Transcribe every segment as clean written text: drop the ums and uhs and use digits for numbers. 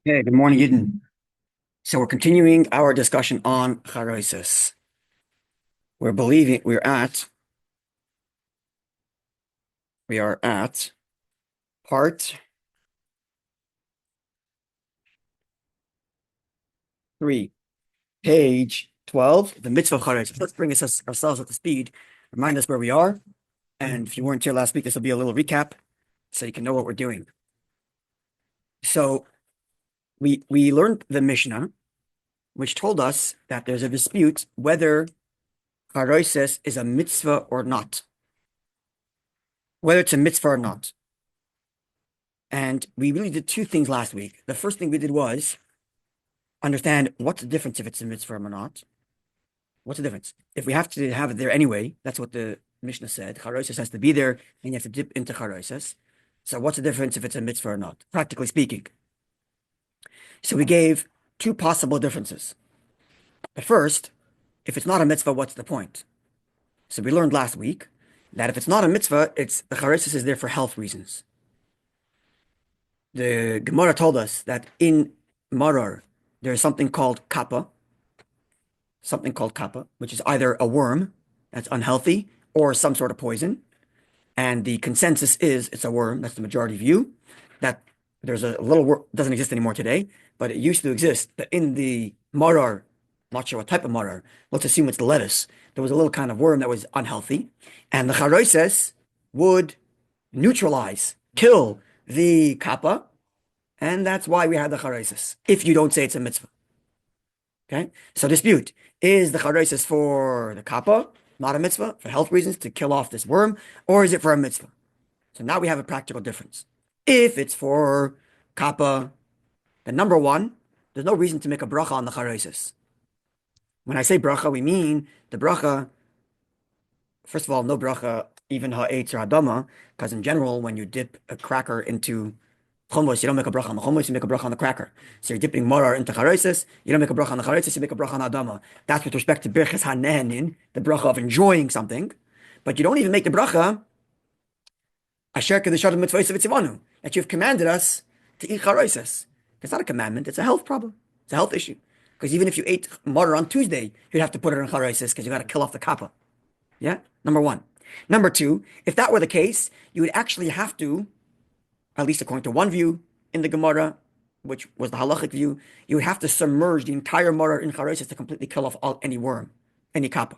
Okay, good morning, Eden. So we're continuing our discussion on CHAROSES. We are at part 3, page 12, the Mitzvah of CHAROSES. Let's bring ourselves up to speed, remind us where we are, and if you weren't here last week, this will be a little recap so you can know what we're doing. So we learned the Mishnah, which told us that there's a dispute whether CHAROSES is a mitzvah or not, whether it's a mitzvah or not. And we really did two things last week. The first thing we did was understand what's the difference if it's a mitzvah or not. What's the difference? If we have to have it there anyway, that's what the Mishnah said. Charoses has to be there, and you have to dip into charoses. So what's the difference if it's a mitzvah or not, practically speaking? So we gave two possible differences. At first, if it's not a mitzvah, what's the point? So we learned last week that if it's not a mitzvah, it's the charoses is there for health reasons. The Gemara told us that in Marar, there's something called kappa, which is either a worm that's unhealthy or some sort of poison. And the consensus is it's a worm. That's the majority view. That there's a little worm, doesn't exist anymore today, but it used to exist. That in the marar, not sure what type of marar, let's assume it's the lettuce. There was a little kind of worm that was unhealthy. And the charoises would neutralize, kill the kappa. And that's why we have the charoises, if you don't say it's a mitzvah. Okay, so dispute. Is the charoises for the kappa, not a mitzvah, for health reasons, to kill off this worm, or is it for a mitzvah? So now we have a practical difference. If it's for kappa, then number one, there's no reason to make a bracha on the charoises. When I say bracha, we mean the bracha, first of all, no bracha, even ha'etz or hadama, because in general, when you dip a cracker into chumos, you don't make a bracha on the chumos, you make a bracha on the cracker. So you're dipping marar into charoises, you don't make a bracha on the charoises, you make a bracha on adama. That's with respect to birchas hanehenin, the bracha of enjoying something. But you don't even make the bracha asher kedushat mitzvah v'tzivanu, that you've commanded us to eat charoises. It's not a commandment, it's a health problem. It's a health issue. Because even if you ate marar on Tuesday, you'd have to put it on charoises because you got to kill off the kappa. Yeah? Number one. Number two, if that were the case, you would actually have to, at least according to one view in the Gemara, which was the halachic view, you would have to submerge the entire marar in charosis to completely kill off any worm, any kappa.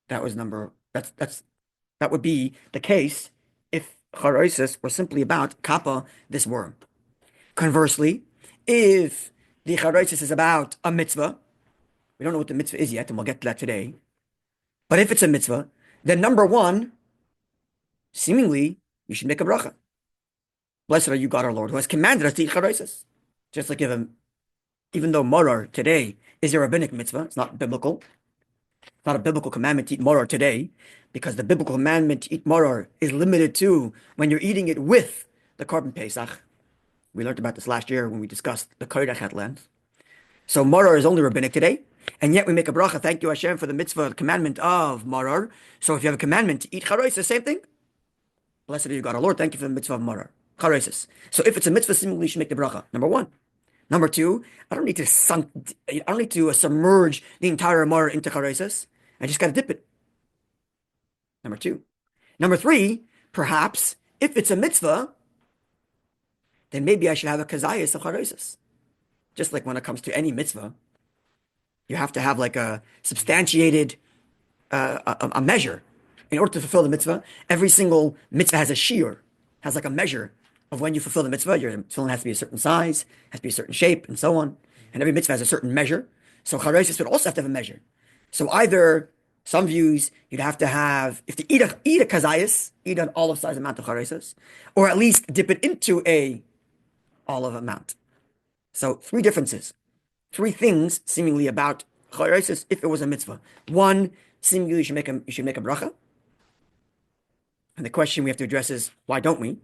That would be the case if charosis were simply about kappa, this worm. Conversely, if the charosis is about a mitzvah, we don't know what the mitzvah is yet, and we'll get to that today. But if it's a mitzvah, then number one, seemingly, you should make a bracha. Blessed are you, God our Lord, who has commanded us to eat charosis. Just like even though marar today is a rabbinic mitzvah, it's not biblical. It's not a biblical commandment to eat marar today, because the biblical commandment to eat marar is limited to when you're eating it with the korban pesach. We learned about this last year when we discussed the kodesh at length. So marar is only rabbinic today, and yet we make a bracha. Thank you, Hashem, for the mitzvah, the commandment of marar. So if you have a commandment to eat charosis, same thing. Blessed are you, God our Lord. Thank you for the mitzvah of marar. Charosis. So if it's a mitzvah, seemingly you should make the bracha. Number one. Number two, I don't need to submerge the entire marar into charosis. I just got to dip it. Number two. Number three, perhaps if it's a mitzvah, then maybe I should have a kazayas of charosis. Just like when it comes to any mitzvah, you have to have like a substantiated a measure in order to fulfill the mitzvah. Every single mitzvah has a shiur, has like a measure of when you fulfill the mitzvah. Your tefillin has to be a certain size, has to be a certain shape, and so on. And every mitzvah has a certain measure. So charosis would also have to have a measure. So either some views you'd have to have, if to eat a kazayas, eat an olive size amount of charosis, or at least dip it into a olive amount. So three differences, three things seemingly about charosis if it was a mitzvah. One, seemingly you should make a bracha. And the question we have to address is, why don't we?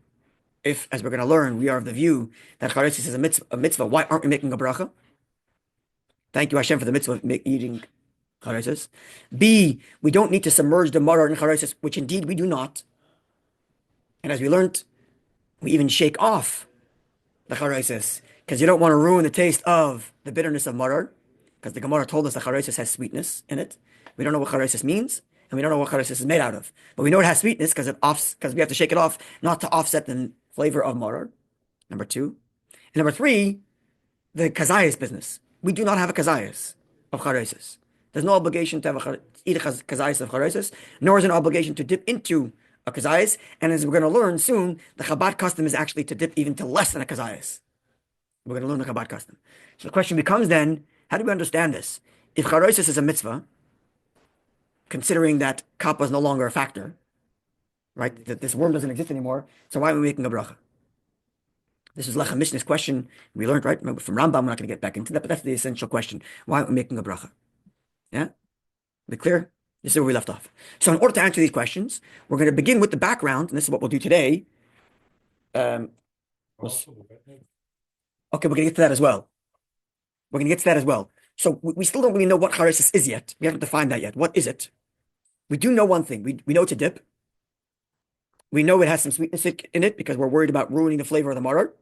If, as we're going to learn, we are of the view that charosis is a mitzvah, why aren't we making a bracha? Thank you, Hashem, for the mitzvah of eating charosis. B, we don't need to submerge the marar in charosis, which indeed we do not. And as we learned, we even shake off the charosis because you don't want to ruin the taste of the bitterness of marar, because the Gemara told us that charosis has sweetness in it. We don't know what charosis means, and we don't know what charosis is made out of. But we know it has sweetness because we have to shake it off, not to offset the flavor of marar. Number two. And number three, the kazayas business. We do not have a kazayas of charosis. There's no obligation to have eat a kazayas of charosis, nor is an obligation to dip into a kazayas. And as we're going to learn soon, the Chabad custom is actually to dip even to less than a kazayas. We're going to learn the Chabad custom. So the question becomes then, how do we understand this? If charosis is a mitzvah, considering that kappa is no longer a factor, right? That this worm doesn't exist anymore, so why are we making a bracha? This is Lechem Mishnah's question. We learned, right? Remember, from Rambam, we're not going to get back into that, but that's the essential question. Why are we making a bracha? Yeah? Be clear? This is where we left off. So in order to answer these questions, we're going to begin with the background, and this is what we'll do today. Okay, we're going to get to that as well. We're going to get to that as well. So we still don't really know what charosis is yet. We haven't defined that yet. What is it? We do know one thing. We know it's a dip. We know it has some sweetness in it because we're worried about ruining the flavor of the marar.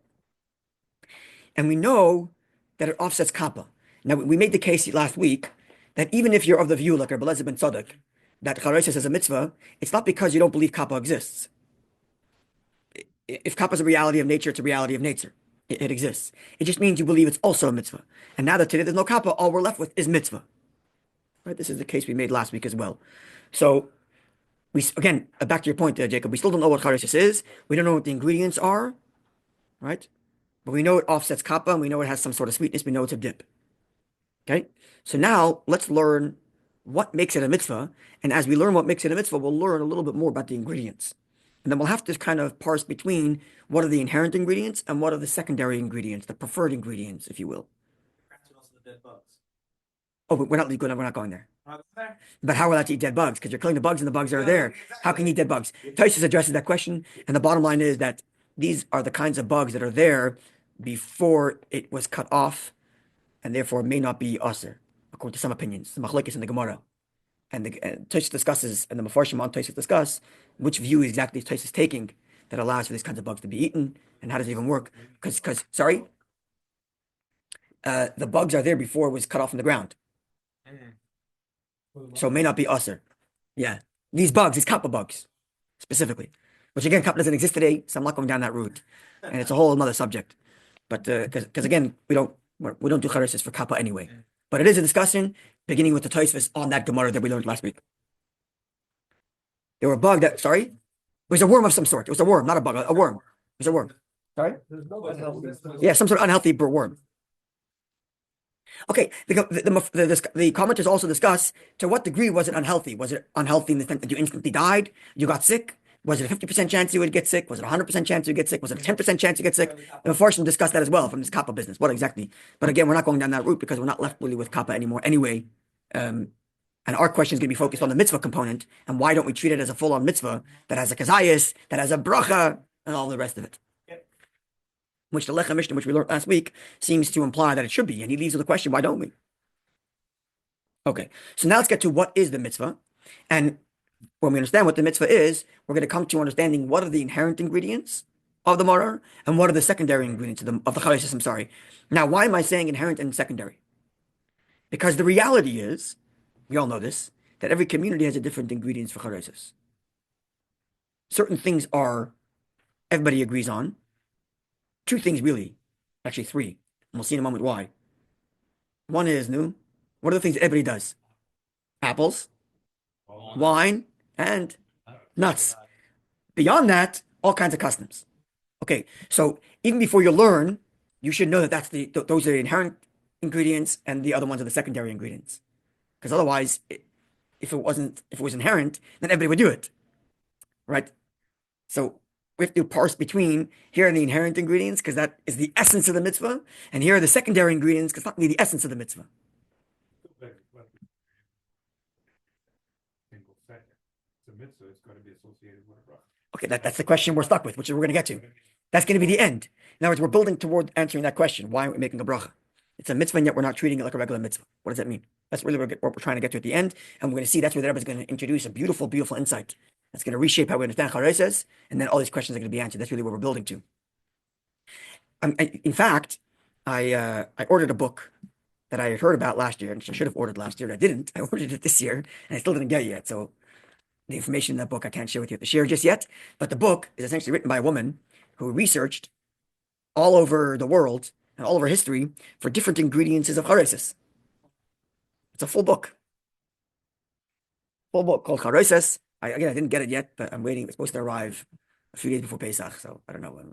And we know that it offsets kappa. Now, we made the case last week that even if you're of the view, like Rebbe ben Tzadok, that charosis is a mitzvah, it's not because you don't believe kappa exists. If kappa is a reality of nature, it's a reality of nature. It exists. It just means you believe it's also a mitzvah. And now that today there's no kappa, all we're left with is mitzvah. Right? This is the case we made last week as well. So, again, back to your point, Jacob, we still don't know what charosis is. We don't know what the ingredients are, right? But we know it offsets kappa, and we know it has some sort of sweetness. We know it's a dip. Okay? So now, let's learn what makes it a mitzvah. And as we learn what makes it a mitzvah, we'll learn a little bit more about the ingredients. And then we'll have to kind of parse between what are the inherent ingredients and what are the secondary ingredients, the preferred ingredients, if you will. Oh, but we're not going there. But how are we allowed to eat dead bugs? Because you're killing the bugs and the bugs are there. How can you eat dead bugs? Tosfos addresses that question. And the bottom line is that these are the kinds of bugs that are there before it was cut off and therefore may not be usher, according to some opinions. The machlokes in the Gemara. And Tosfos discusses, and the Mefarshim on Tosfos discuss which view exactly Tosfos is taking that allows for these kinds of bugs to be eaten, and how does it even work? Because the bugs are there before it was cut off from the ground. So it may not be usher. Yeah. These kappa bugs, specifically. Which again, kappa doesn't exist today, so I'm not going down that route. And it's a whole another subject. But because again, we don't do charosis for kappa anyway. But it is a discussion, beginning with the Tosfos on that Gemara that we learned last week. There were a bug that, it was a worm of some sort. It was a worm, not a bug, a worm. It was a worm. Sorry? Yeah, some sort of unhealthy worm. Okay, the commenters also discuss to what degree was it unhealthy? Was it unhealthy in the sense that you instantly died? You got sick? Was it a 50% chance you would get sick? Was it a 100% chance you would get sick? Was it a 10% chance you get sick? And unfortunately, discuss that as well from this kappa business. What exactly? But again, we're not going down that route because we're not left really with kappa anymore anyway. And our question is going to be focused on the mitzvah component. And why don't we treat it as a full-on mitzvah that has a kazayas, that has a bracha, and all the rest of it? Which the Lechem Mishnah, which we learned last week, seems to imply that it should be. And he leaves with the question, why don't we? Okay, so now let's get to what is the mitzvah. And when we understand what the mitzvah is, we're going to come to understanding what are the inherent ingredients of the marar and what are the secondary ingredients of the charosis. I'm sorry. Now, why am I saying inherent and secondary? Because the reality is, we all know this, that every community has a different ingredients for charosis. Certain things everybody agrees on. Two things really, actually three, and we'll see in a moment why. One is what are the things that everybody does? Apples, wine, and nuts. Beyond that, all kinds of customs. Okay, so even before you learn, you should know that those are the inherent ingredients, and the other ones are the secondary ingredients. Because otherwise, if it was inherent, then everybody would do it, right? So we have to parse between here are the inherent ingredients because that is the essence of the mitzvah, and here are the secondary ingredients because it's not really the essence of the mitzvah. Okay, that's the question we're stuck with, which we're going to get to. That's going to be the end. In other words, we're building toward answering that question. Why aren't we making a bracha? It's a mitzvah, and yet we're not treating it like a regular mitzvah. What does that mean? That's really what we're trying to get to at the end, and we're going to see that's where the Rebbe is going to introduce a beautiful, beautiful insight. That's going to reshape how we understand CHAROSES, and then all these questions are going to be answered. That's really what we're building to. In fact, I ordered a book that I had heard about last year, and I should have ordered last year, and I didn't. I ordered it this year, and I still didn't get it yet. So the information in that book I can't share with you at the share just yet. But the book is essentially written by a woman who researched all over the world and all over history for different ingredients of CHAROSES. It's a full book called CHAROSES. I didn't get it yet, but I'm waiting. It's supposed to arrive a few days before Pesach, so I don't know when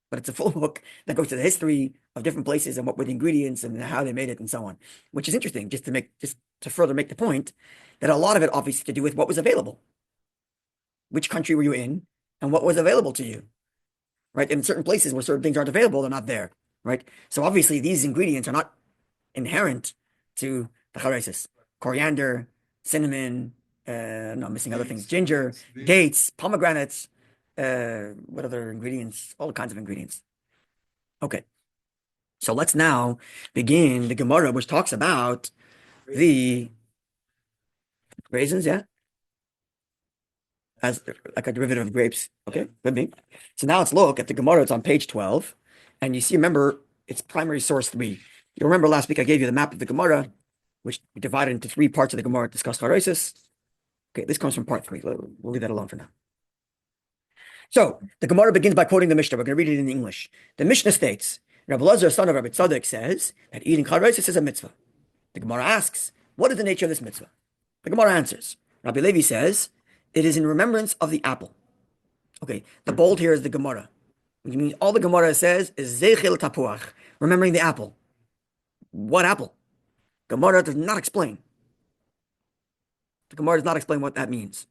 but it's a full book that goes to the history of different places and what were the ingredients and how they made it and so on, which is interesting. Just to further make the point that a lot of it obviously to do with what was available, which country were you in, and what was available to you, right? In certain places where certain things aren't available, they're not there, right? So obviously these ingredients are not inherent to the CHAROSES. Coriander, cinnamon, no, I'm missing other things. Ginger, dates, pomegranates, what other ingredients? All kinds of ingredients. Okay. So let's now begin the Gemara, which talks about the raisins, yeah, as like a derivative of grapes. Okay, good me. So now let's look at the Gemara. It's on page 12. And you see, remember, it's primary source 3. You remember last week I gave you the map of the Gemara, which we divided into 3 parts of the Gemara to discuss CHAROSES. Okay, this comes from part 3. We'll leave that alone for now. So the Gemara begins by quoting the Mishnah. We're going to read it in English. The Mishnah states, Rabbi Lazar, son of Rabbi Tzadok, says that eating CHAROSES is a mitzvah. The Gemara asks, what is the nature of this mitzvah? The Gemara answers, Rabbi Levi says, it is in remembrance of the apple. Okay, the bold here is the Gemara. Which means all the Gemara says is Zeichel Tapuach, remembering the apple. What apple? Gemara does not explain. The Gemara does not explain what that means.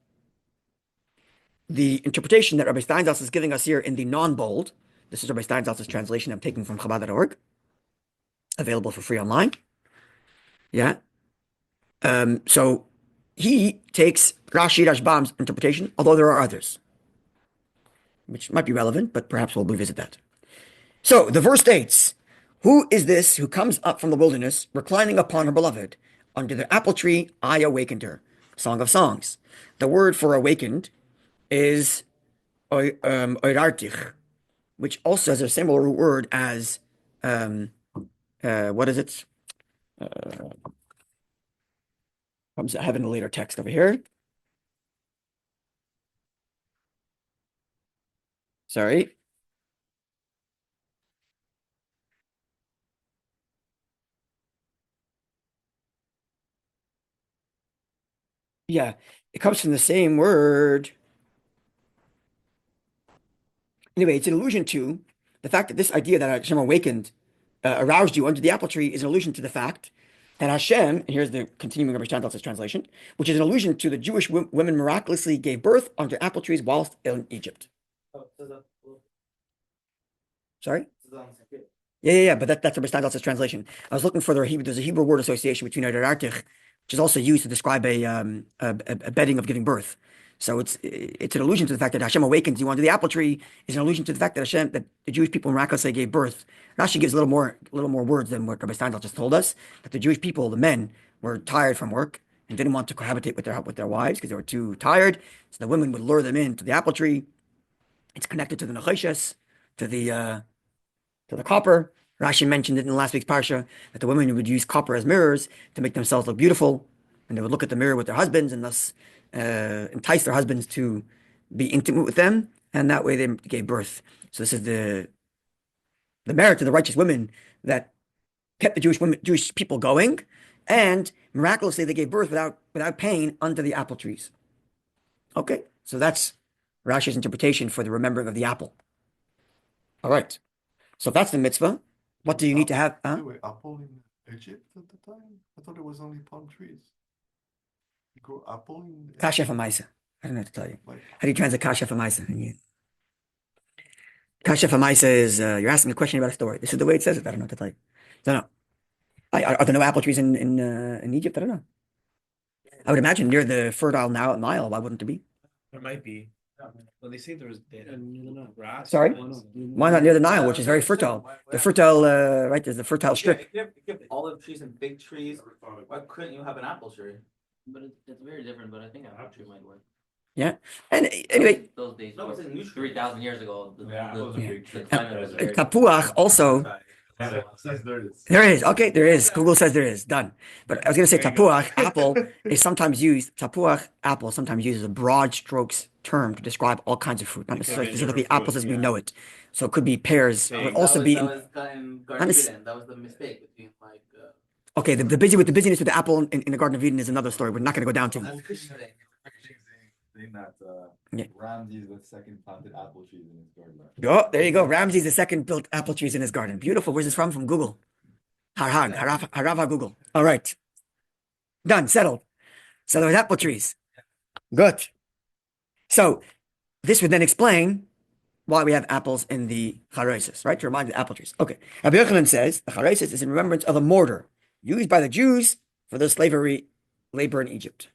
The interpretation that Rabbi Steinsaltz is giving us here in the non-bold, this is Rabbi Steinsaltz's translation I'm taking from Chabad.org, available for free online. Yeah. So he takes Rashi Rashbam's interpretation, although there are others, which might be relevant, but perhaps we'll revisit that. So the verse states, who is this who comes up from the wilderness, reclining upon her beloved? Under the apple tree, I awakened her. Song of Songs. The word for awakened is oirartich, which also has a similar word as, what is it? I have in a later text over here. Sorry. Yeah, it comes from the same word. Anyway, it's an allusion to the fact that this idea that Hashem awakened, aroused you under the apple tree is an allusion to the fact that Hashem, and here's the continuing Rabbi Steinsaltz's translation, which is an allusion to the Jewish women miraculously gave birth under apple trees whilst in Egypt. Sorry? Yeah, but that's Rabbi Steinsaltz's translation. I was looking for there's a Hebrew word association between Artich, which is also used to describe a bedding of giving birth. So it's an allusion to the fact that Hashem awakens you under the apple tree is an allusion to the fact that the Jewish people miraculously gave birth. Rashi gives a little more words than what Rabbi Steinsaltz just told us, that the Jewish people, the men, were tired from work and didn't want to cohabitate with their wives because they were too tired. So the women would lure them into the apple tree. It's connected to the nechoshes, to the copper. Rashi mentioned it in last week's parsha that the women would use copper as mirrors to make themselves look beautiful, and they would look at the mirror with their husbands and thus entice their husbands to be intimate with them, and that way they gave birth. So this is the merit of the righteous women that kept the Jewish people going, and miraculously they gave birth without pain under the apple trees. Okay, so that's Rashi's interpretation for the remembering of the apple. All right. So if that's the mitzvah, what do you need to have? Wait, apple in Egypt at the time? I thought it was only palm trees. You grow apple in Kasha Famaisa. I don't know what to tell you. like, How do you translate Kasha Famaisa? Kasha Famaisa is you're asking a question about a story. This is the way it says it. I don't know what to tell you. I don't know. Are there no apple trees in Egypt? I don't know. I would imagine near the fertile Nile. Why wouldn't there be? There might be. Well, they say there's grass. Sorry? Why not near the Nile, which is very fertile? The fertile, right? There's the fertile strip. You have olive trees and fig trees. Why couldn't you have an apple tree? But it's very different. But I think an apple tree might work. Yeah. And anyway, those days, 3,000 years ago, the climate was and very tapuach also Says there is. There is. Okay, there is. Google says there is. Done. But I was going to say There you go. tapuach, apple, is sometimes used, tapuach, apple, sometimes used as a broad strokes term to describe all kinds of fruit, not It could necessarily be specifically different apples fruit, as we yeah. know it. So it could be pears. It would Figs. also be, That in, was in not Garden of as- Eden. That was the mistake between like. okay, the busyness with the apple in the Garden of Eden is another story. We're not going to go down to. Saying that Yeah. Ramsey is the second planted apple trees in his garden. Oh, there you go. Ramsey's the second built apple trees in his garden. Beautiful. Where's this from? From Google. Harava Google. All right. Done. Settled. So there's apple trees. Good. So this would then explain why we have apples in the CHAROSES, right? To remind the apple trees. Okay. Rabbi Yochanan says the CHAROSES is in remembrance of a mortar used by the Jews for their slavery labor in Egypt.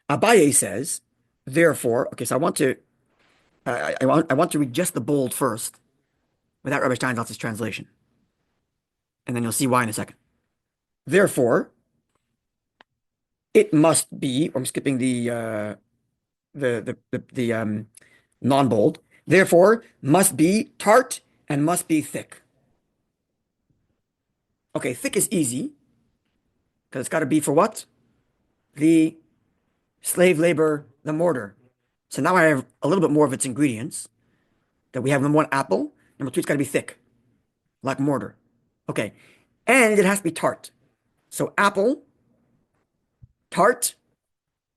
Abaye says, therefore, okay, so I want to read just the bold first without Rabbi Steinsaltz's translation. And then you'll see why in a second. Therefore, it must be, I'm skipping the non-bold. Therefore, must be tart and must be thick. Okay, thick is easy because it's got to be for what? The slave labor, the mortar. So now I have a little bit more of its ingredients. That we have number one, apple. Number two, it's got to be thick, like mortar. Okay, and it has to be tart. So apple, tart,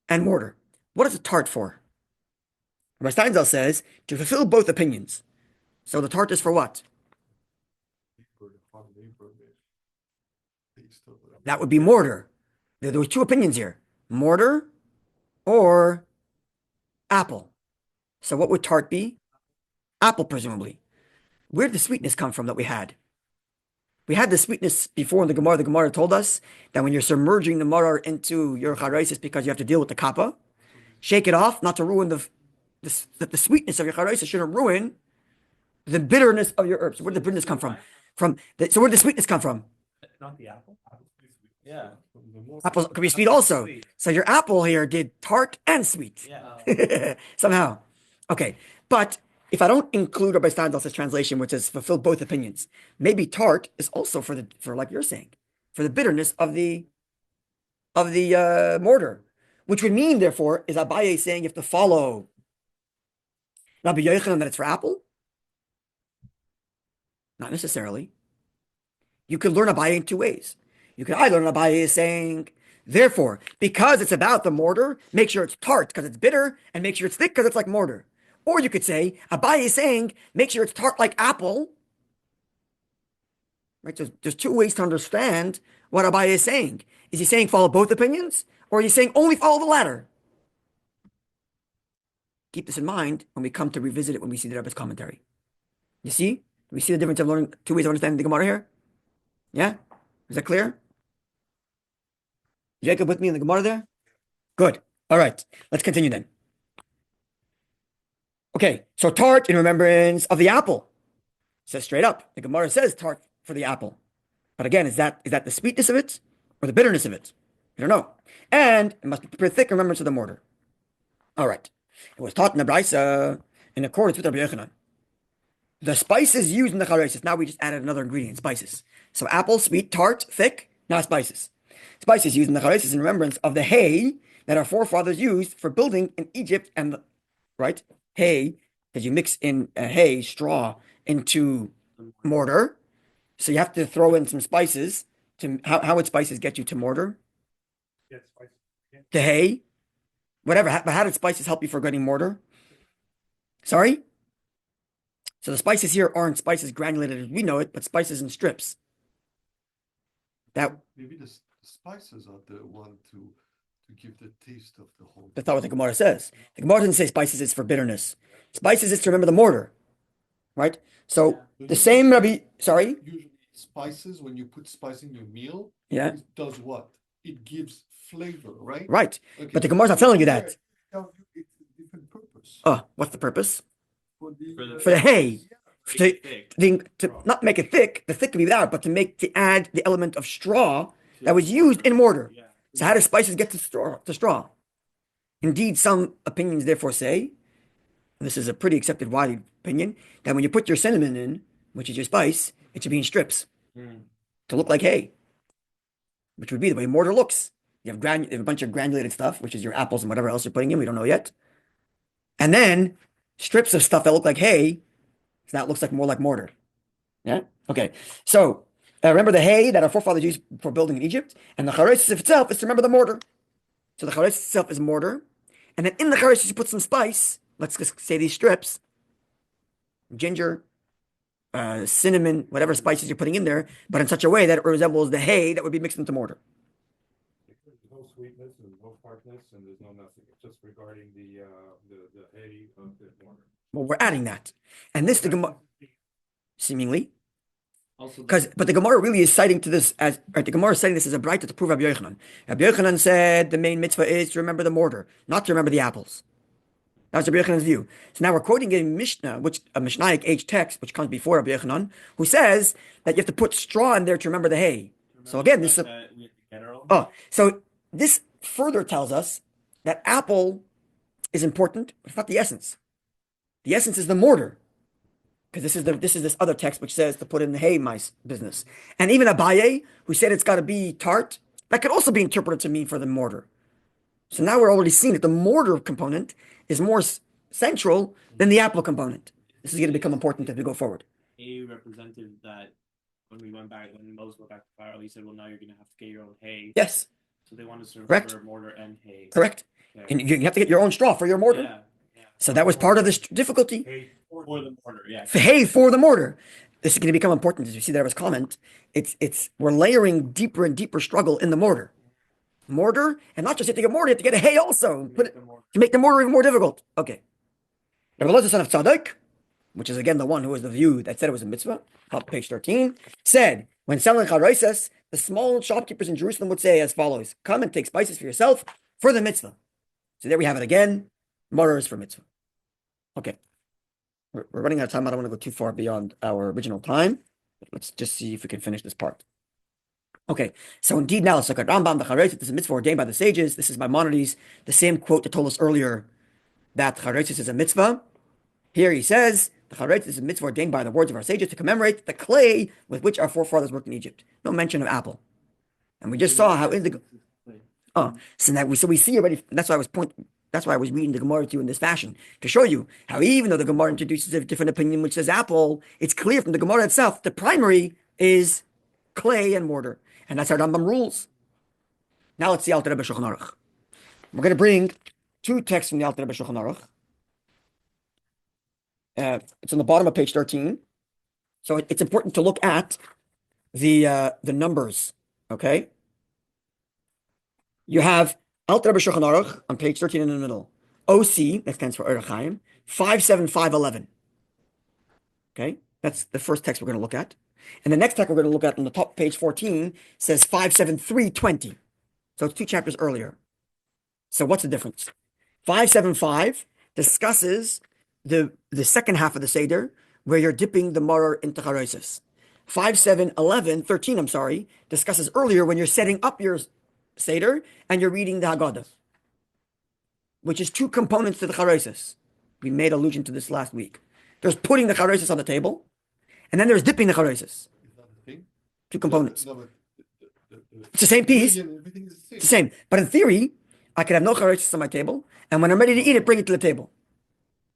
and mortar. What is a tart for? Rabbi Steinsaltz says to fulfill both opinions. So the tart is for what? That would be mortar. There were two opinions here: mortar or apple. So what would tart be? Apple, presumably. Where did the sweetness come from that we had? We had the sweetness before in the Gemara. The Gemara told us that when you're submerging the maror into your charosis because you have to deal with the kappa, shake it off, not to ruin the sweetness of your charosis shouldn't ruin the bitterness of your herbs. Where did the bitterness come from? So where did the sweetness come from? Not the apple. Yeah. Apples could be sweet also. So your apple here did tart and sweet. Yeah. Somehow. Okay. But if I don't include Rabbi Steinsaltz's translation, which says fulfill both opinions, maybe tart is also for like you're saying, for the bitterness of the mortar, which would mean, therefore, is Abaye saying you have to follow Rabbi Yochanan that it's for apple? Not necessarily. You could learn Abaye in two ways. You could either learn Abaye is saying, therefore, because it's about the mortar, make sure it's tart because it's bitter, and make sure it's thick because it's like mortar. Or you could say, Abaye is saying, make sure it's tart like apple. Right? There's two ways to understand what Abaye is saying. Is he saying follow both opinions? Or is he saying only follow the latter? Keep this in mind when we come to revisit it when we see the Rebbe's commentary. You see? We see the difference of learning two ways of understanding the Gemara here? Yeah? Is that clear? Jacob with me in the Gemara there? Good. All right. Let's continue then. Okay. So tart in remembrance of the apple. It says straight up. The Gemara says tart for the apple. But again, is that the sweetness of it or the bitterness of it? I don't know. And it must be prepared thick in remembrance of the mortar. All right. It was taught in the Brisa in accordance with Rabbi Yochanan. The spices used in the charosis. Now we just added another ingredient, spices. So apple, sweet, tart, thick, now spices. Spices used in the charosis in remembrance of the hay that our forefathers used for building in Egypt and right? Hay, because you mix in hay, straw, into mortar. So you have to throw in some spices. How would spices get you to mortar? Yeah, spicy. Yeah. To hay? Whatever. But how did spices help you for getting mortar? Sorry? So the spices here aren't spices granulated as we know it, but spices in strips. That Maybe the spices are the one to give the taste of the whole. That's not what the Gemara says. The Gemara doesn't say spices is for bitterness. Spices is to remember the mortar, right? So the same Rabbi, sorry? Usually spices, when you put spice in your meal, Yeah, it does what? It gives flavor, right? right. Okay. But the Gemara's not telling you that. Tell you it's a different purpose. Oh, what's the purpose? For For the hay. Pretty thick. To not make it thick, the thick could be without, but to add the element of straw that was used in mortar. Yeah. So how do spices get to straw? Indeed, some opinions therefore say, and this is a pretty accepted wide opinion, that when you put your cinnamon in, which is your spice, It should be in strips Mm. to look like hay, which would be the way mortar looks. You have, you have a bunch of granulated stuff, which is your apples and whatever else you're putting in. We don't know yet. And then strips of stuff that look like hay. So that looks like more like mortar. Yeah. Okay. So remember the hay that our forefathers used for building in Egypt, and the charoses itself is to remember the mortar. So the charoses itself is mortar, and then in the charoses you put some spice. Let's just say these strips, ginger, cinnamon, whatever spices you're putting in there, but in such a way that it resembles the hay that would be mixed into mortar. There's no sweetness and no tartness, and there's no nothing. It's just regarding the hay of the mortar. Well, we're adding that, and this the Gemara seemingly. Also, But the Gemara really is citing to this as right. The Gemara is citing this as a brighter to prove Rabbi Yochanan. Rabbi Yochanan said the main mitzvah is to remember the mortar, not to remember the apples. That was Rabbi Yochanan's view. So now we're quoting a Mishnah, which a Mishnaic age text, which comes before Rabbi Yochanan, who says that you have to put straw in there to remember the hay. So again, this is so this further tells us that apple is important, but it's not the essence. The essence is the mortar. Because this is this other text which says to put in the hay mice business. And even Abaye, who said it's got to be tart, that could also be interpreted to mean for the mortar. So now we're already seeing that the mortar component is more central than the apple component. This is going to become important as we go forward. A represented that when Moses went back to Pharaoh, he said, well, now you're going to have to get your own hay. Yes. So they wanted to Correct. remember mortar and hay. Correct. Okay. And you have to get your own straw for your mortar. Yeah. So that was part of this difficulty. Hay for the mortar, yeah. Hay for the mortar. This is going to become important as you see that was comment. We're layering deeper and deeper struggle in the mortar. Mortar, and not just you have to get mortar, you have to get a hay also. To make the mortar even more difficult. Okay. Rebbe Elazar, son of Tzadok, which is again the one who was the view that said it was a mitzvah, up page 13, said, when selling CHAROSES, the small shopkeepers in Jerusalem would say as follows: come and take spices for yourself for the mitzvah. So there we have it again. Mortar is for mitzvah. Okay. We're running out of time. I don't want to go too far beyond our original time. Let's just see if we can finish this part. Okay, so indeed now let's look at Rambam, the CHAROSES. This is a mitzvah ordained by the sages. This is Maimonides, the same quote that told us earlier that CHAROSES is a mitzvah. Here he says, the CHAROSES is a mitzvah ordained by the words of our sages to commemorate the clay with which our forefathers worked in Egypt. No mention of apple. And we just saw how in the... So we see already, that's why I was reading the Gemara to you in this fashion, to show you how even though the Gemara introduces a different opinion which says apple, it's clear from the Gemara itself, the primary is clay and mortar. And that's how Rambam rules. Now let's see Alter Rebbe Shulchan Aruch. We're going to bring two texts from the Alter Rebbe Shulchan Aruch. It's on the bottom of page 13. So it's important to look at the numbers, okay? You have Alter Rebbe Shulchan Aruch on page 13 in the middle. OC, that stands for Orach Chaim, 57511. Okay, that's the first text we're going to look at. And the next text we're going to look at on the top, page 14, says 57320. So it's 2 chapters earlier. So what's the difference? 575 discusses the second half of the Seder, where you're dipping the maror into CHAROSES. 13, discusses earlier when you're setting up your Seder and you're reading the Haggadah, which is 2 components to the CHAROSES. We made allusion to this last week. There's putting the CHAROSES on the table, and then there's dipping the CHAROSES. Is that the thing? 2 components. No, but It's the same piece. everything is It's the same. But in theory, I could have no CHAROSES on my table, and when I'm ready to eat it, bring it to the table.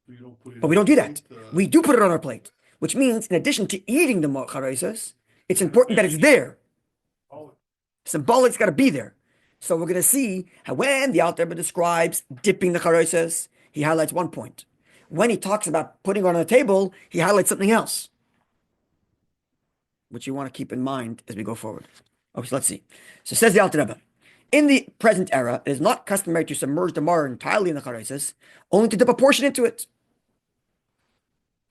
So you don't put it But we on don't do the that. plate, We do put it on our plate, which means in addition to eating the CHAROSES, it's important that it's there. Symbolic, it's got to be there. So we're going to see how when the Alter Rebbe describes dipping the CHAROSES, he highlights one point. When he talks about putting it on the table, he highlights something else, which you want to keep in mind as we go forward. Okay, so let's see. So says the Alter Rebbe, in the present era, it is not customary to submerge the maror entirely in the CHAROSES, only to dip a portion into it.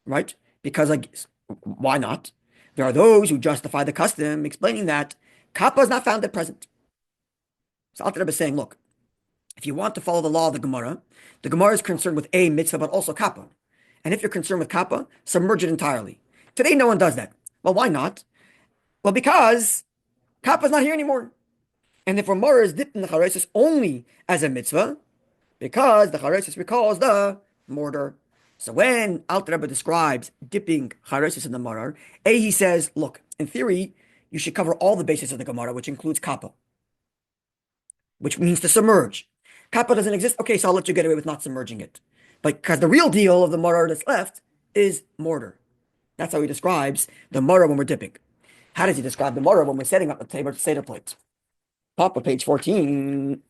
Right? Because why not? There are those who justify the custom, explaining that kappa is not found at present. So Alter Rebbe is saying, look, if you want to follow the law of the Gemara is concerned with a mitzvah, but also kappa. And if you're concerned with kappa, submerge it entirely. Today, no one does that. Well, why not? Well, because kappa is not here anymore. And therefore, maror is dipped in the CHAROSES only as a mitzvah, because the CHAROSES recalls the mortar. So when Alter Rebbe describes dipping charosis in the maror, he says, look, in theory, you should cover all the bases of the Gemara, which includes kappa, which means to submerge. Kappa doesn't exist. Okay, so I'll let you get away with not submerging it. But because the real deal of the maror that's left is mortar. That's how he describes the maror when we're dipping. How does he describe the maror when we're setting up the table Seder plate? Papa, page 14.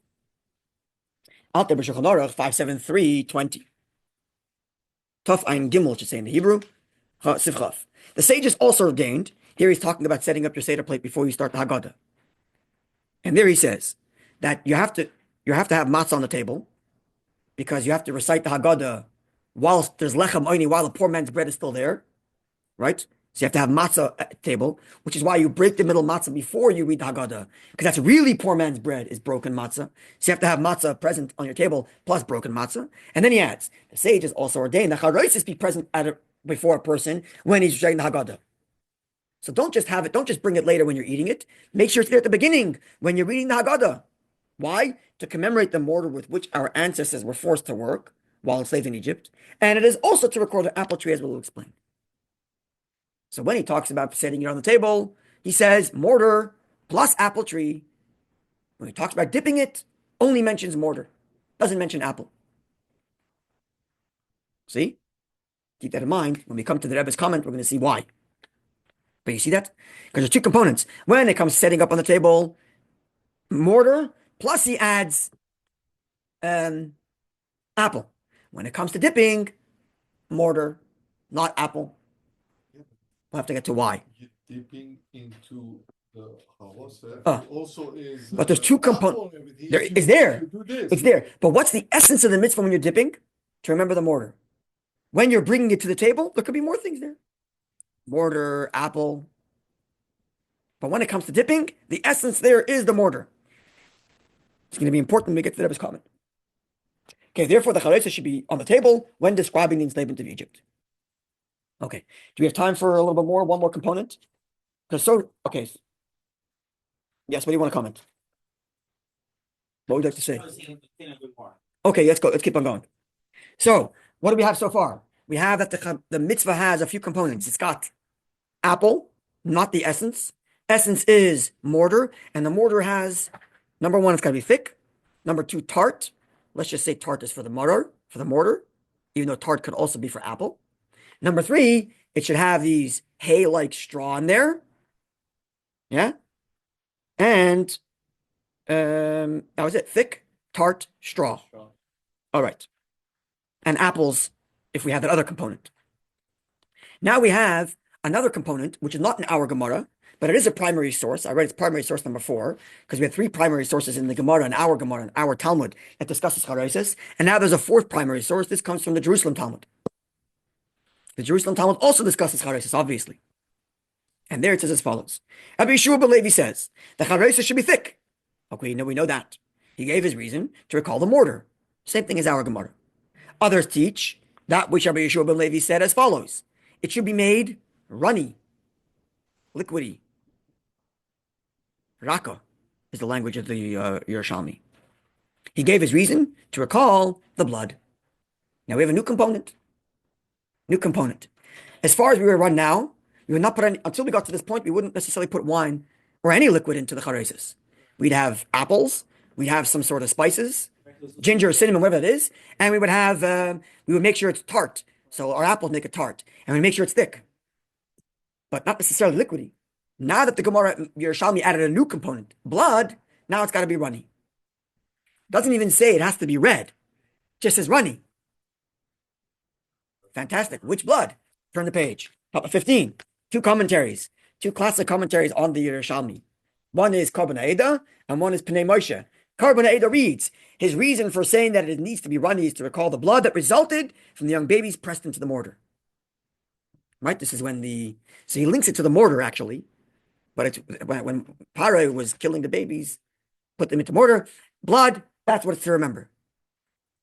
Alter Rebbe Shulchan Aruch 573:20. Tuf Ein Gimel, it should say in the Hebrew. Sivchaf. The sages also ordained. Here he's talking about setting up your Seder plate before you start the Haggadah. And there he says that you have to have matzah on the table because you have to recite the Haggadah whilst there's lechem oini, while the poor man's bread is still there, right? So you have to have matzah at the table, which is why you break the middle matzah before you read the Haggadah, because that's really poor man's bread is broken matzah. So you have to have matzah present on your table plus broken matzah. And then he adds, the sages also ordained that charoses be present before a person when he's reciting the Haggadah. So don't just bring it later when you're eating it. Make sure it's there at the beginning when you're reading the Haggadah. Why? To commemorate the mortar with which our ancestors were forced to work while enslaved in Egypt. And it is also to record the apple tree, as we'll explain. So when he talks about setting it on the table, he says mortar plus apple tree. When he talks about dipping it, only mentions mortar, doesn't mention apple. See? Keep that in mind. When we come to the Rebbe's comment, we're going to see why. But you see that? Because there's two components. When it comes to setting up on the table, mortar, plus he adds apple. When it comes to dipping, mortar, not apple. We'll have to get to why. Dipping into the charoseh Ah. also is. But there's two components. There is there. It's there. But what's the essence of the mitzvah when you're dipping? To remember the mortar. When you're bringing it to the table, there could be more things there. Mortar, apple. But when it comes to dipping, the essence there is the mortar. It's going to be important when we get to the Rebbe's comment. Okay, therefore the charoset should be on the table when describing the enslavement of Egypt. Okay, do we have time for a little bit more? One more component? Okay. Yes, what do you want to comment? What would you like to say? Okay, let's go. Let's keep on going. So, what do we have so far? We have that the mitzvah has a few components. It's got apple, not the essence. Essence is mortar, and the mortar has, number one, it's got to be thick. Number two, tart. Let's just say tart is for the mortar, even though tart could also be for apple. Number three, it should have these hay-like straw in there. Yeah? And that was it. Thick, tart, straw. All right. And apples, if we have that other component. Now we have another component, which is not in our Gemara, but it is a primary source. I read it's primary source number 4, because we had 3 primary sources in the Gemara and our Talmud that discusses charoses. And now there's a 4th primary source. This comes from the Jerusalem Talmud. The Jerusalem Talmud also discusses charoses, obviously. And there it says as follows. Rabbi Yeshua ben Levi says, the charoses should be thick. Okay, we know that. He gave his reason to recall the mortar. Same thing as our Gemara. Others teach that which Rabbi Yeshua ben Levi said as follows. It should be made runny, liquidy. Raka is the language of the Yerushalmi. He gave his reason to recall the blood. Now we have a new component. As far as we were run now, we would not put any, until we got to this point, we wouldn't necessarily put wine or any liquid into the charoses. We'd have apples, we'd have some sort of spices, ginger, cinnamon, whatever it is, and we would make sure it's tart. So our apples make it tart, and we make sure it's thick, but not necessarily liquidy. Now that the Gemara Yerushalmi added a new component, blood, now it's got to be runny. Doesn't even say it has to be red, just says runny. Fantastic. Which blood? Turn the page. Top 15. 2 commentaries, 2 classic commentaries on the Yerushalmi. One is Korban Ha'edah, and one is Pnei Moshe. Korban Ha'edah reads, his reason for saying that it needs to be runny is to recall the blood that resulted from the young babies pressed into the mortar. Right? This is when so he links it to the mortar, actually. But it's when Paro was killing the babies, put them into mortar, blood, that's what it's to remember.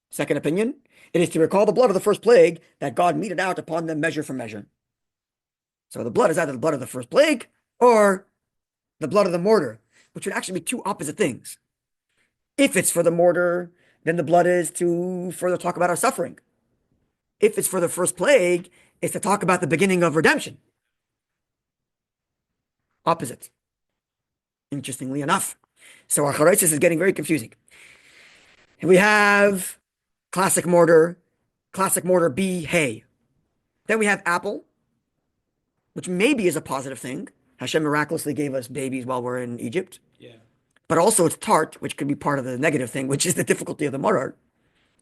Second opinion, it is to recall the blood of the first plague that God meted out upon them measure for measure. So the blood is either the blood of the first plague or the blood of the mortar, which would actually be 2 opposite things. If it's for the mortar, then the blood is to further talk about our suffering. if it's for the first plague, it's to talk about the beginning of redemption. Opposite. Interestingly enough. So our charoses is getting very confusing. And we have classic mortar B, hay. Then we have apple, which maybe is a positive thing. Hashem miraculously gave us babies while we're in Egypt. Yeah. But also it's tart, which could be part of the negative thing, which is the difficulty of the maror.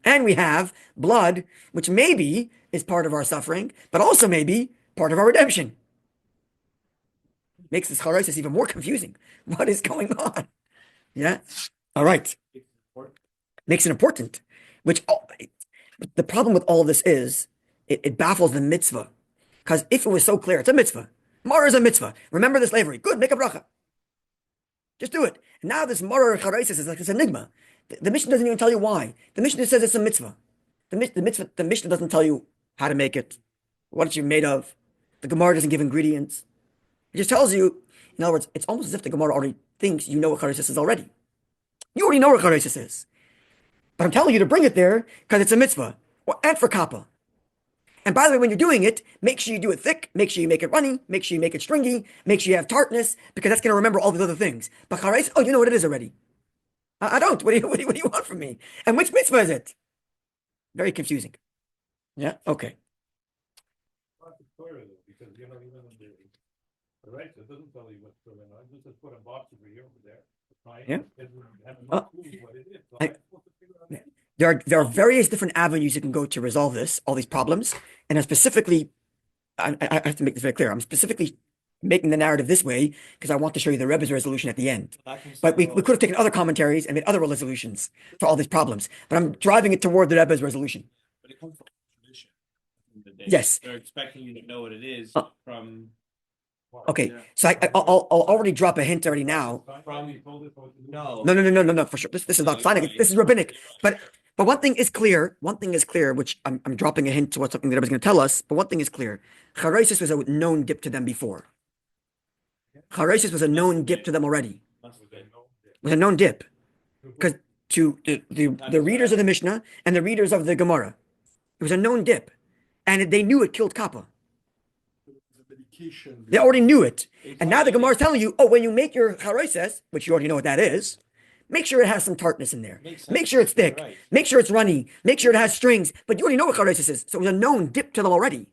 And we have blood, which maybe is part of our suffering, but also maybe part of our redemption. Makes this charoses even more confusing. What is going on? Yeah. All right. Makes it important. The problem with all of this is it baffles the mitzvah. Because if it was so clear, it's a mitzvah. Maror is a mitzvah. Remember the slavery. Good, make a bracha. Just do it. And now this maror charoses is like this enigma. The Mishnah doesn't even tell you why. The Mishnah just says it's a mitzvah. The Mishnah doesn't tell you how to make it, what it's made of. The Gemara doesn't give ingredients. It just tells you, in other words, it's almost as if the Gemara already thinks you know what charoses is already. You already know what charoses is. But I'm telling you to bring it there because it's a mitzvah. And for kappa. And by the way, when you're doing it, make sure you do it thick, make sure you make it runny, make sure you make it stringy, make sure you have tartness, because that's going to remember all these other things. But charoses, oh, you know what it is already. I don't. What do you want from me? And which mitzvah is it? Very confusing. Yeah. Okay. Because you know, even in the right, it doesn't tell you what's going on. It just put a box over here, over there. Yeah. What it is. So I'm supposed to figure out There are various different avenues you can go to resolve this, all these problems. And I have to make this very clear. I'm specifically making the narrative this way because I want to show you the Rebbe's resolution at the end. But we could have taken other commentaries and made other resolutions for all these problems. But I'm driving it toward the Rebbe's resolution. But it comes from tradition. Yes. They're expecting you to know what it is from. Okay, Yeah. so I'll already drop a hint already now. No. No, for sure. This is not signing. This is rabbinic. But one thing is clear. One thing is clear, which I'm dropping a hint to what something that I was going to tell us. But one thing is clear. Charoses was a known dip to them before. Charoses was a known dip to them already. It was a known dip. Because to the readers of the Mishnah and the readers of the Gemara, it was a known dip. And they knew it killed kappa. They already knew it. And now the Gemara is telling you, oh, when you make your charoses, which you already know what that is, make sure it has some tartness in there. Make sure it's thick. Right. Make sure it's runny. Make sure it has strings. But you already know what charoses is. So it was a known dip to them already.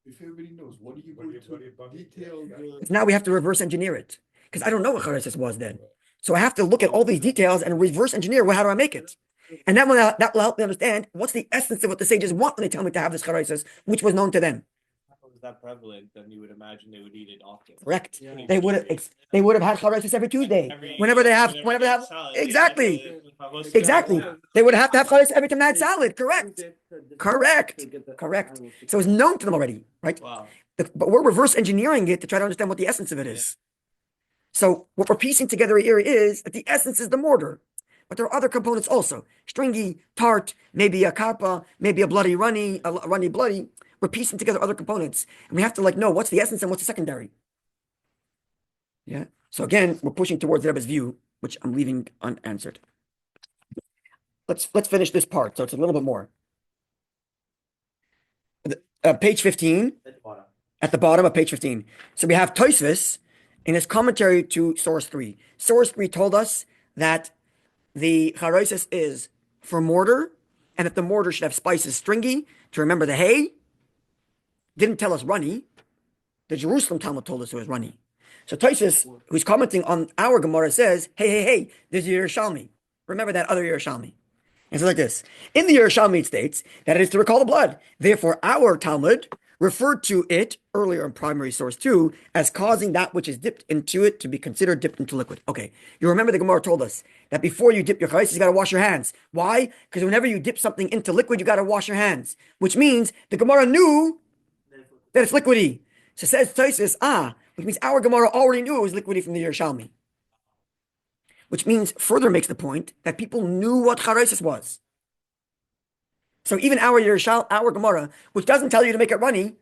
If everybody knows, what are you going to detail? So now we have to reverse engineer it. Because I don't know what charoses was then. So I have to look at all these details and reverse engineer, well, how do I make it? And that will help me understand what's the essence of what the sages want when they tell me to have this charoses, which was known to them. Was that prevalent, then you would imagine they would eat it often. Correct. Yeah. They would have had charoses every Tuesday. Whenever they have salad. exactly. They would have to have charoses every time they had salad. Correct. So it's known to them already, right? Wow. But we're reverse engineering it to try to understand what the essence of it is. So what we're piecing together here is that the essence is the mortar, but there are other components also: stringy, tart, maybe a kappa, maybe a bloody runny, a runny bloody. We're piecing together other components, and we have to know what's the essence and what's the secondary. Yeah. So again, we're pushing towards the Rebbe's view, which I'm leaving unanswered. Let's finish this part. So it's a little bit more. Page 15. At the bottom of page 15. So we have Tosfos in his commentary to source 3. Source 3 told us that the charoses is for mortar, and that the mortar should have spices stringy to remember the hay. Didn't tell us runny. The Jerusalem Talmud told us it was runny. So Tosfos, who's commenting on our Gemara, says, hey, there's Yerushalmi. Remember that other Yerushalmi. And so like this. In the Yerushalmi it states that it is to recall the blood. Therefore, our Talmud referred to it earlier in primary source 2 as causing that which is dipped into it to be considered dipped into liquid. Okay, you remember the Gemara told us that before you dip your charoses, you got to wash your hands. Why? Because whenever you dip something into liquid, you got to wash your hands, which means the Gemara knew that it's liquidy. So says Tosfos, which means our Gemara already knew it was liquidy from the Yerushalmi. Which means further makes the point that people knew what charoses was. So even our Gemara, which doesn't tell you to make it runny,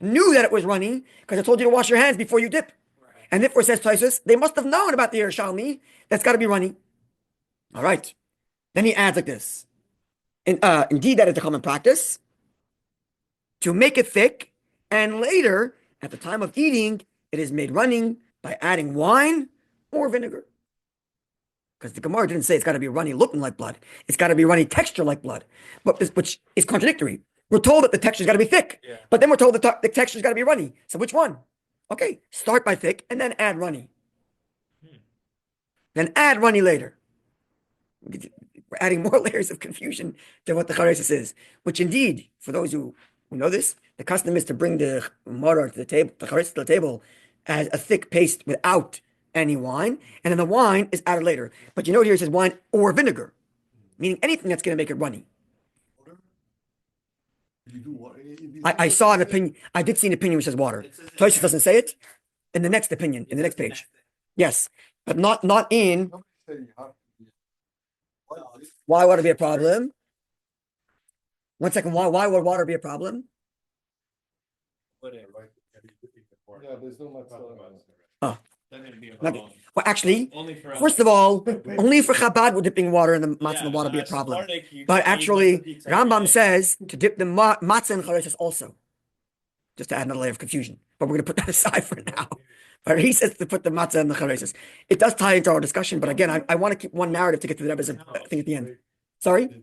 knew that it was runny because I told you to wash your hands before you dip. Right. And therefore, says Tosfos, they must have known about the Yerushalmi. That's got to be runny. All right. Then he adds like this. Indeed, that is the common practice to make it thick, and later, at the time of eating, it is made running by adding wine or vinegar. Because the Gemara didn't say it's got to be runny looking like blood. It's got to be runny texture like blood, which is contradictory. We're told that the texture's got to be thick, but then we're told that the texture's got to be runny. So which one? Okay, start by thick and then add runny. Then add runny later. We're adding more layers of confusion to what the CHAROSES is, which indeed, for those who know this, the custom is to bring the maror to the table, the CHAROSES to the table as a thick paste without any wine, and then the wine is added later. But you know here it says wine or vinegar, meaning anything that's going to make it runny. You do what? I saw an opinion. I did see an opinion which says water. CHAROSES doesn't say it in the next opinion, in the next page. Yes, but not in. Nobody said you have to. Why would it be a problem? One second. Why would water be a problem? Yeah, there's no much. Oh. Then it'd be a Okay. problem. Well, actually, Only for us. first of all, only for Chabad would dipping water in the matzah Yeah, and the water be a as problem. Sephardic, you But can eat actually, the pizza every Rambam day. says to dip the matzah in CHAROSES also, just to add another layer of confusion. But we're going to put that aside for now. But he says to put the matzah in the CHAROSES. It does tie into our discussion, but again, I want to keep one narrative to get to the Rebbe's thing at the end. Sorry?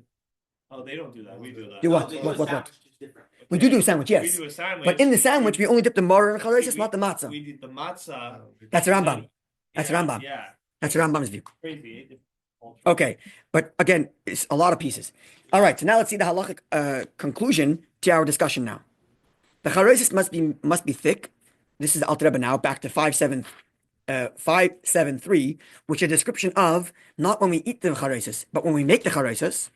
Oh, they don't do that. We do that. Do what? They What? do a What? sandwich, it's different. We do a sandwich, We yes. do a sandwich. But in the sandwich, we only dip the maror in CHAROSES, not the matzah. We did the matzah. That's Rambam. That's Yeah, Rambam. Yeah, That's Rambam's view. crazy. Okay, but again, it's a lot of pieces. All right, so now let's see the halachic conclusion to our discussion now. The CHAROSES must be thick. This is the Alter Rebbe now, back to 573, which is a description of not when we eat the CHAROSES, but when we make the CHAROSES.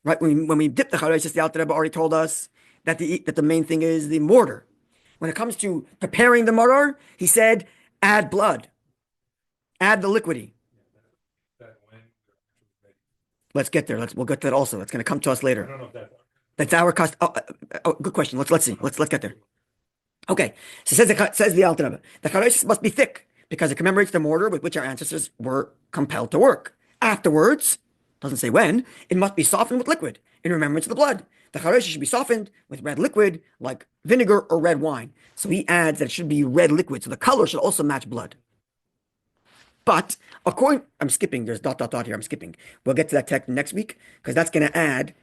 Right, when we dip the CHAROSES, the Alter Rebbe already told us that the main thing is the mortar. When it comes to preparing the maror, he said, add blood, add the liquidy. Let's get there. We'll get to that also. It's going to come to us later. I don't know if That's our cost. Good question. Let's see. Let's get there. Okay. So says the Alter Rebbe, the CHAROSES must be thick because it commemorates the mortar with which our ancestors were compelled to work. Afterwards, doesn't say when, it must be softened with liquid in remembrance of the blood. The CHAROSES should be softened with red liquid like vinegar or red wine. So he adds that it should be red liquid. So the color should also match blood. But I'm skipping. There's ... here. I'm skipping. We'll get to that text next week because that's going to add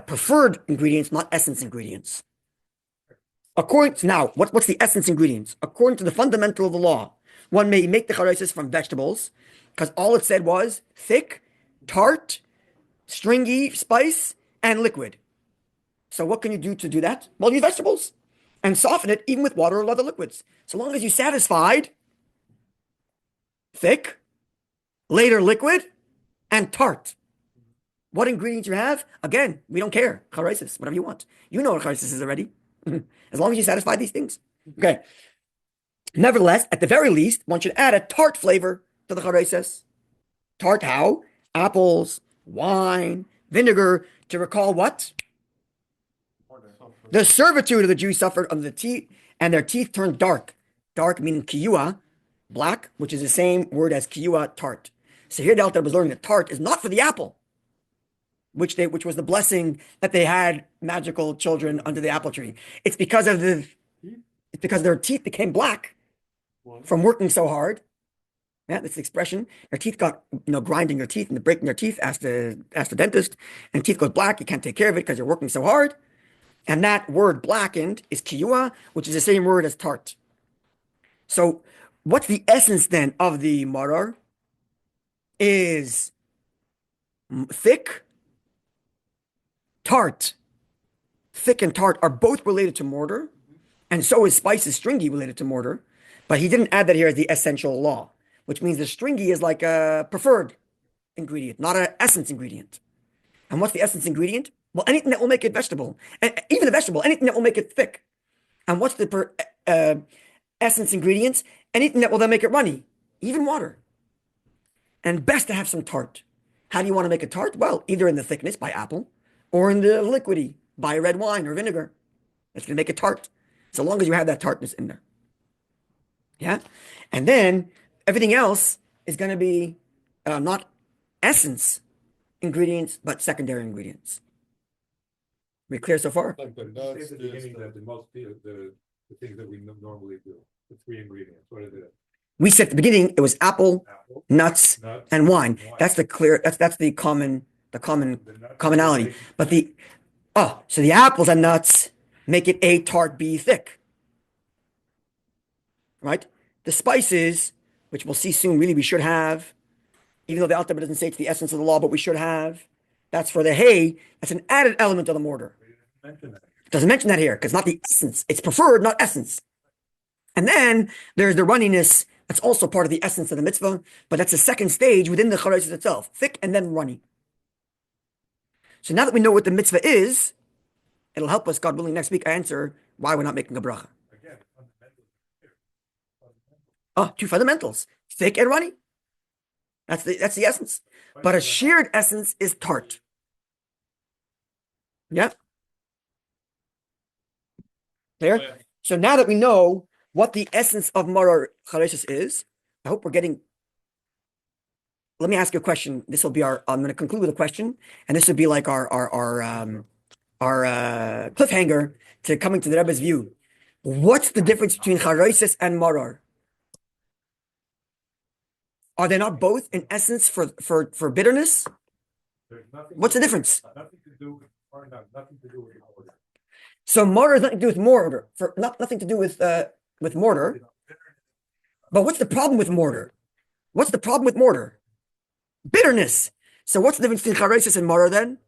preferred ingredients, not essence ingredients. Now, what's the essence ingredients? According to the fundamental of the law, one may make the CHAROSES from vegetables because all it said was thick, tart, stringy spice, and liquid. So what can you do to do that? Well, use vegetables and soften it even with water or other liquids. So long as you're satisfied, thick, later liquid, and tart. What ingredients you have? Again, we don't care. CHAROSES, whatever you want. You know what CHAROSES is already. As long as you satisfy these things. Okay. Nevertheless, at the very least, one should add a tart flavor to the CHAROSES. Tart how? Apples, wine, vinegar, to recall what? The servitude of the Jews suffered under the teeth, and their teeth turned dark. Dark meaning kiyua, black, which is the same word as kiyua, tart. So here the Alter was learning that tart is not for the apple, which was the blessing that they had magical children under the apple tree. It's because their teeth became black from working so hard. Yeah, that's the expression. Their teeth got, grinding your teeth and breaking their teeth. Ask the dentist, and teeth goes black. You can't take care of it because you're working so hard. And that word blackened is kiyua, which is the same word as tart. So what's the essence then of the maror? Is thick, tart. Thick and tart are both related to mortar, and so is spice is stringy related to mortar. But he didn't add that here as the essential law, which means the stringy is like a preferred ingredient, not an essence ingredient. And what's the essence ingredient? Well, anything that will make it vegetable, and even a vegetable, anything that will make it thick. And what's the essence ingredients? Anything that will then make it runny, even water. And best to have some tart. How do you want to make a tart? Well, either in the thickness by apple, or in the liquidy by red wine or vinegar. That's going to make it tart. So long as you have that tartness in there. Yeah? And then everything else is going to be not essence, ingredients, but secondary ingredients. We clear so far? Like the Say nuts, at the this, beginning the- that the things that we normally do, the 3 ingredients, what are they? We said at the beginning it was apple, Apple, nuts, nuts, and wine. wine. That's the clear. That's the common The nuts- commonality. But so the apples and nuts make it A tart, B thick. Right? The spices, which we'll see soon, really we should have, even though the Alter Rebbe doesn't say it's the essence of the law, but we should have. That's for the hay. That's an added element of the mortar. We didn't mention that. It doesn't mention that here because not the essence. It's preferred, not essence. And then there's the runniness. That's also part of the essence of the mitzvah, but that's the second stage within the charoses itself, thick and then runny. So now that we know what the mitzvah is, it'll help us, God willing, next week answer why we're not making a bracha. Again, fundamentals here. Fundamentals. Oh, 2 fundamentals, thick and runny. That's the essence. But a shared essence is tart. Yeah. Clear? So now that we know what the essence of Marar Charesis is, I hope we're getting. Let me ask you a question. This will be I'm going to conclude with a question, and this would be like our cliffhanger to coming to the Rebbe's view. What's the difference between Charesis and Marar? Are they not both in essence for bitterness? There's nothing. What's the difference? Nothing to do with, or nothing to do with the order. So mortar has nothing to do with mortar, nothing to do with mortar. But what's the problem with mortar? What's the problem with mortar? Bitterness. So what's the difference between charesis and mortar then?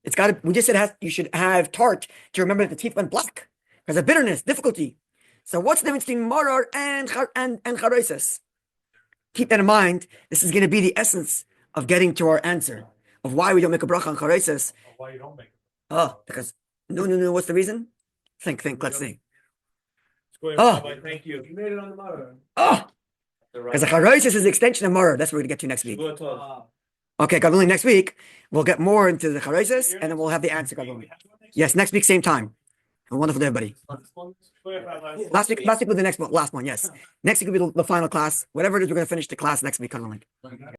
It's got to. We just said you should have tart to remember that the teeth went black because of bitterness, difficulty. So what's the difference between mortar and charesis? Keep that in mind. This is going to be the essence of getting to our answer of why we don't make a bracha on charesis. Why you don't make it? Oh, because no. What's the reason? Think. Let's think. Oh, thank you. You made it on the mother. Oh, because the charosis is the extension of mortar. That's what we're going to get to next week. Okay, God willing, next week we'll get more into the charosis, and then we'll have the answer. God willing. Yes, next week, same time. And wonderful day, everybody. Last week was the last one. Yes, next week will be the final class. Whatever it is, we're going to finish the class next week. God willing.